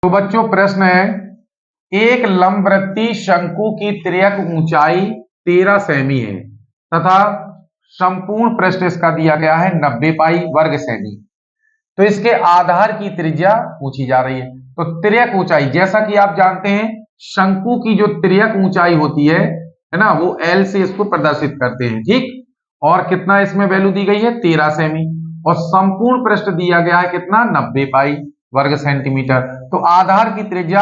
तो बच्चों प्रश्न है, एक लंबवृत्तीय शंकु की तिर्यक ऊंचाई 13 सेमी है तथा संपूर्ण पृष्ठ इसका दिया गया है 90 पाई वर्ग सेमी। तो इसके आधार की त्रिज्या पूछी जा रही है। तो तिर्यक ऊंचाई, जैसा कि आप जानते हैं शंकु की जो तिर्यक ऊंचाई होती है ना, वो एल से इसको प्रदर्शित करते हैं, ठीक। और कितना इसमें वैल्यू दी गई है 13 सेमी, और संपूर्ण पृष्ठ दिया गया है कितना 90 पाई वर्ग सेंटीमीटर। तो आधार की त्रिज्या,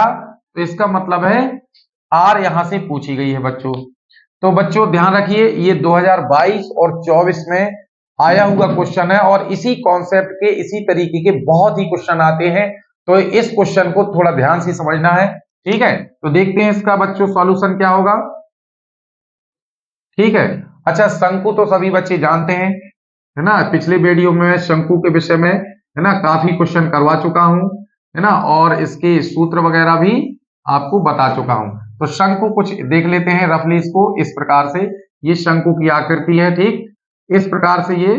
तो इसका मतलब है आर यहां से पूछी गई है बच्चों। तो बच्चों ध्यान रखिए, ये 2022 और 24 में आया हुआ क्वेश्चन है और इसी कॉन्सेप्ट के, इसी तरीके के बहुत ही क्वेश्चन आते हैं। तो इस क्वेश्चन को थोड़ा ध्यान से समझना है, ठीक है। तो देखते हैं इसका बच्चों सॉल्यूशन क्या होगा, ठीक है। अच्छा, शंकु तो सभी बच्चे जानते हैं, है ना। पिछले वीडियो में शंकु के विषय में, है ना, काफी क्वेश्चन करवा चुका हूं, है ना, और इसके सूत्र वगैरह भी आपको बता चुका हूं। तो शंकु कुछ देख लेते हैं रफली इसको। इस प्रकार से ये शंकु की आकृति है, ठीक। इस प्रकार से ये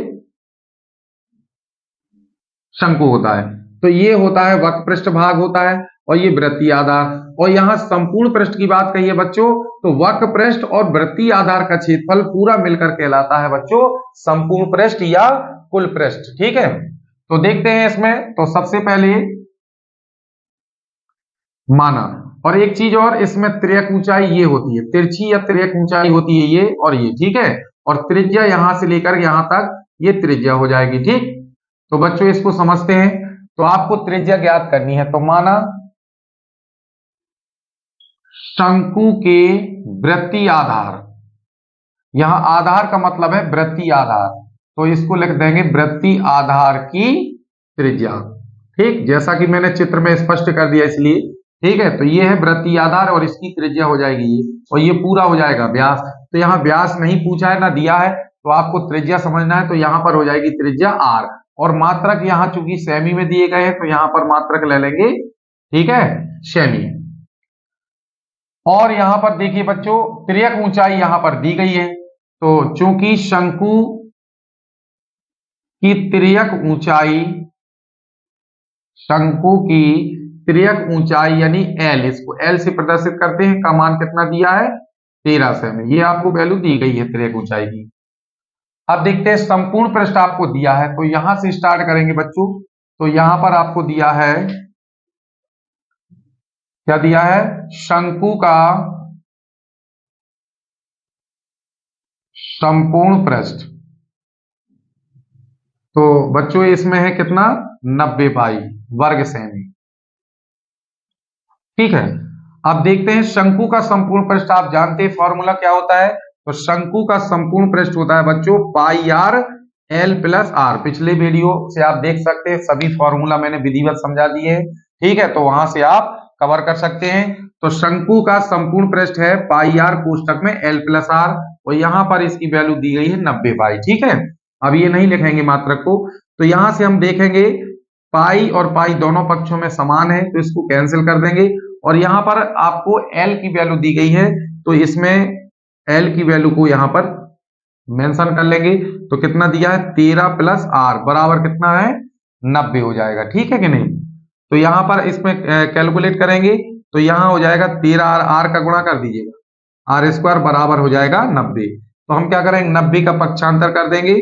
शंकु होता है। तो ये होता है वक्र पृष्ठ भाग होता है, और ये वृत्तीय आधार। और यहाँ संपूर्ण पृष्ठ की बात कही है बच्चों, तो वक्र पृष्ठ और वृत्तीय आधार का क्षेत्रफल पूरा मिलकर कहलाता है बच्चों संपूर्ण पृष्ठ या कुल पृष्ठ, ठीक है। तो देखते हैं इसमें। तो सबसे पहले माना, और एक चीज और, इसमें तिर्यक ऊंचाई ये होती है, तिरछी या तिर्यक ऊंचाई होती है ये और ये, ठीक है। और त्रिज्या यहां से लेकर यहां तक ये त्रिज्या हो जाएगी, ठीक। तो बच्चों इसको समझते हैं। तो आपको त्रिज्या ज्ञात करनी है। तो माना शंकु के वृत्तीय आधार, यहां आधार का मतलब है वृत्तीय आधार, तो इसको लिख देंगे वृत्तीय आधार की त्रिज्या, ठीक। जैसा कि मैंने चित्र में स्पष्ट कर दिया इसलिए, ठीक है। तो ये है वृत्तीय आधार और इसकी त्रिज्या हो जाएगी ये, और ये पूरा हो जाएगा व्यास। तो यहाँ व्यास नहीं पूछा है ना दिया है, तो आपको त्रिज्या समझना है। तो यहाँ पर हो जाएगी त्रिज्या आर, और मात्रक यहाँ चूंकि सेमी में दिए गए हैं तो यहाँ पर मात्रक ले लेंगे, ठीक है, सेमी। और यहां पर देखिए बच्चों तिर्यक ऊंचाई यहां पर दी गई है। तो चूंकि शंकु की तिर्यक ऊंचाई, शंकु की तिर्यक ऊंचाई यानी एल, इसको एल से प्रदर्शित करते हैं, का मान कितना दिया है 13 सेमी, ये आपको वैल्यू दी गई है तिर्यक ऊंचाई की। अब देखते हैं संपूर्ण पृष्ठ आपको दिया है, तो यहां से स्टार्ट करेंगे बच्चों। तो यहां पर आपको दिया है, क्या दिया है, शंकु का संपूर्ण पृष्ठ। तो बच्चों इसमें है कितना 90 पाई वर्ग सेमी, ठीक है। अब देखते हैं शंकु का संपूर्ण पृष्ठ, आप जानते हैं फॉर्मूला क्या होता है। तो शंकु का संपूर्ण पृष्ठ होता है बच्चों पाई आर एल प्लस आर। पिछले वीडियो से आप देख सकते हैं, सभी फॉर्मूला मैंने विधिवत समझा दिए हैं, ठीक है। तो वहां से आप कवर कर सकते हैं। तो शंकु का संपूर्ण पृष्ठ है पाई आर कोष्टक में एल प्लस आर, और यहां पर इसकी वैल्यू दी गई है 90 पाई, ठीक है। अब ये नहीं लिखेंगे मात्रक को, तो यहां से हम देखेंगे पाई और पाई दोनों पक्षों में समान है, तो इसको कैंसिल कर देंगे। और यहां पर आपको एल की वैल्यू दी गई है, तो इसमें एल की वैल्यू को यहां पर मेंशन कर लेंगे। तो कितना दिया है 13 प्लस आर बराबर कितना है 90 हो जाएगा, ठीक है कि नहीं। तो यहां पर इसमें कैलकुलेट करेंगे, तो यहां हो जाएगा 13 आर का गुणा कर दीजिएगा, आर स्क्वायर बराबर हो जाएगा 90। तो हम क्या करेंगे 90 का पक्षांतर कर देंगे,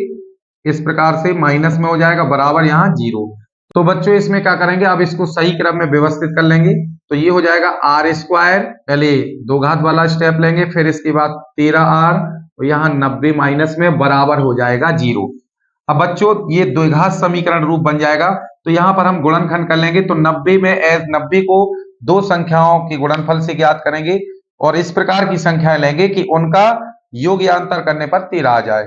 इस प्रकार से माइनस में हो जाएगा बराबर यहाँ 0। तो बच्चों इसमें क्या करेंगे, अब इसको सही क्रम में व्यवस्थित कर लेंगे। तो ये हो जाएगा आर स्क्वायर, पहले दो घात वाला स्टेप लेंगे, फिर इसके बाद 13 आर, और यहाँ 90 माइनस में बराबर हो जाएगा 0। अब बच्चों ये द्विघात समीकरण रूप बन जाएगा। तो यहाँ पर हम गुणनखंड कर लेंगे। तो 90 में 90 को दो संख्याओं के गुणनफल से ज्ञात करेंगे, और इस प्रकार की संख्याएं लेंगे कि उनका योग या अंतर करने पर 13 आ जाए,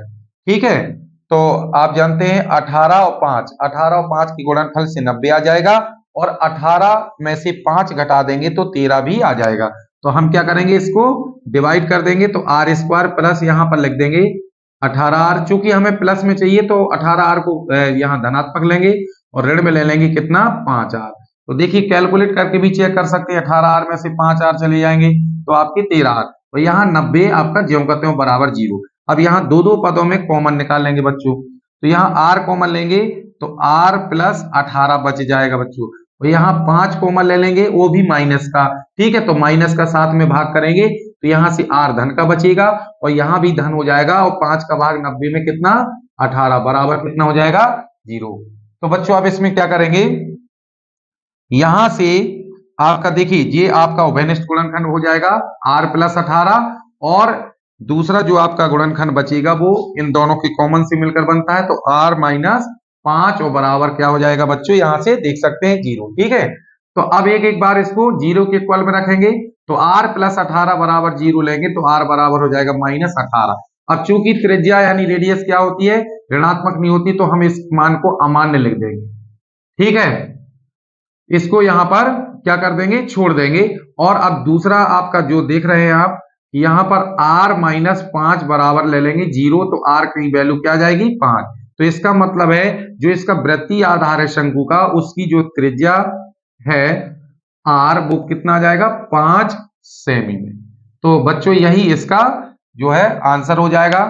ठीक है। तो आप जानते हैं 18 और 5 की गुणनफल से 90 आ जाएगा, और 18 में से 5 घटा देंगे तो 13 भी आ जाएगा। तो हम क्या करेंगे, इसको डिवाइड कर देंगे। तो आर स्क्वायर प्लस यहाँ पर लिख देंगे 18 आर, चूंकि हमें प्लस में चाहिए तो 18 आर को यहाँ धनात्मक लेंगे और ऋण में ले लेंगे कितना 5 आर। तो देखिए कैलकुलेट करके भी चेक कर सकते हैं, 18 आर में से 5 आर चले जाएंगे तो आपके 13 आर, और यहाँ 90 आपका ज्यों कहते हो बराबर 0। अब यहाँ दो दो पदों में कॉमन निकाल लेंगे बच्चों। तो यहाँ r कॉमन लेंगे तो r प्लस 18 बच जाएगा बच्चों। और यहाँ 5 कॉमन ले लेंगे, वो भी माइनस का। ठीक है, तो माइनस का साथ में भाग करेंगे तो यहाँ से r धन का बचेगा और यहाँ भी धन हो जाएगा, और 5 का भाग 90 में कितना, 18, बराबर कितना हो जाएगा, 0। तो बच्चों अब इसमें क्या करेंगे, यहां से आपका देखिए ये आपका उभयनिष्ठ गुणनखंड हो जाएगा r प्लस 18, और दूसरा जो आपका गुणनखंड बचेगा वो इन दोनों की कॉमन से मिलकर बनता है, तो r माइनस 5 और बराबर क्या हो जाएगा बच्चों, यहां से देख सकते हैं 0। ठीक है, तो अब एक एक बार इसको 0 के इक्वल में रखेंगे, तो r प्लस 18 बराबर 0 लेंगे तो r बराबर हो जाएगा माइनस 18। अब चूंकि त्रिज्या यानी रेडियस क्या होती है, ऋणात्मक नहीं होती, तो हम इस मान को अमान्य लिख देंगे। ठीक है, इसको यहां पर क्या कर देंगे, छोड़ देंगे। और अब दूसरा आपका जो देख रहे हैं आप, यहां पर r माइनस 5 बराबर ले लेंगे 0, तो r की वैल्यू क्या आ जाएगी, 5। तो इसका मतलब है जो इसका वृत्तीय आधार है शंकु का, उसकी जो त्रिज्या है r, वो कितना आ जाएगा, 5 सेमी में। तो बच्चों यही इसका जो है आंसर हो जाएगा।